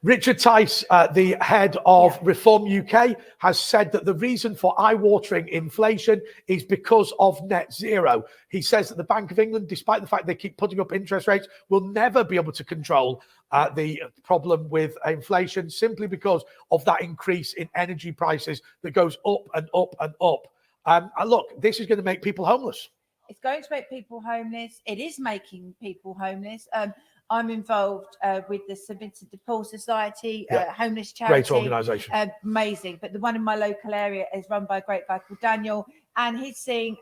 Richard Tice, the head of Reform UK, has said that the reason for eye-watering inflation is because of net zero. He says that the Bank of England, despite the fact they keep putting up interest rates, will never be able to control the problem with inflation simply because of that increase in energy prices that goes up and up and up. And look, this is going to make people homeless. It's going to make people homeless. It is making people homeless. I'm involved with the St Vincent de Paul Society, homeless charity. Great organisation. Amazing. But the one in my local area is run by a great guy called Daniel. And he's seeing,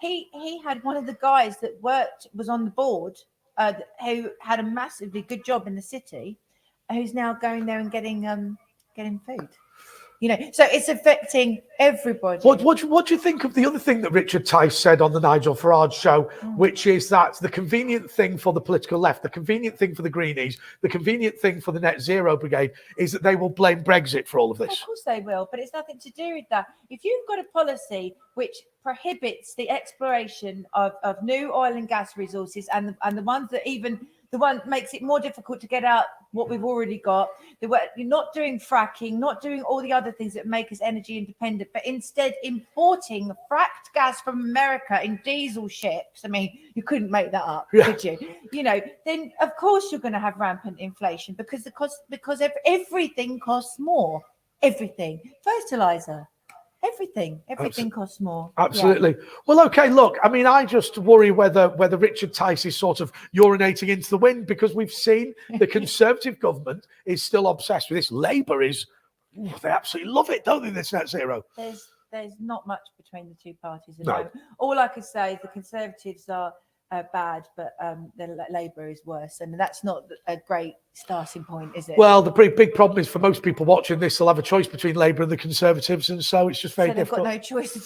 he had one of the guys that was on the board, who had a massively good job in the city, who's now going there and getting food. You know, so it's affecting everybody. What do you think of the other thing that Richard Tice said on the Nigel Farage show, which is that the convenient thing for the political left, the convenient thing for the Greenies, the convenient thing for the Net Zero Brigade is that they will blame Brexit for all of this? Of course they will, but it's nothing to do with that. If you've got a policy which prohibits the exploration of new oil and gas resources and the ones that the one makes it more difficult to get out what we've already got. You're not doing fracking, not doing all the other things that make us energy independent, but instead importing fracked gas from America in diesel ships. I mean, you couldn't make that up, could you? You know, then of course you're going to have rampant inflation because everything costs more. Everything, fertilizer. Everything costs more. Absolutely. Yeah. Well, okay, look, I mean, I just worry whether Richard Tice is sort of urinating into the wind, because we've seen the Conservative government is still obsessed with this. Labour is, they absolutely love it, don't they, this net zero? There's not much between the two parties at the moment. All I could say is the Conservatives are bad, but the Labour is worse, and that's not a great starting point, is it? Well, the big problem is for most people watching this, they'll have a choice between Labour and the Conservatives, and so it's just very difficult. They've got no choice at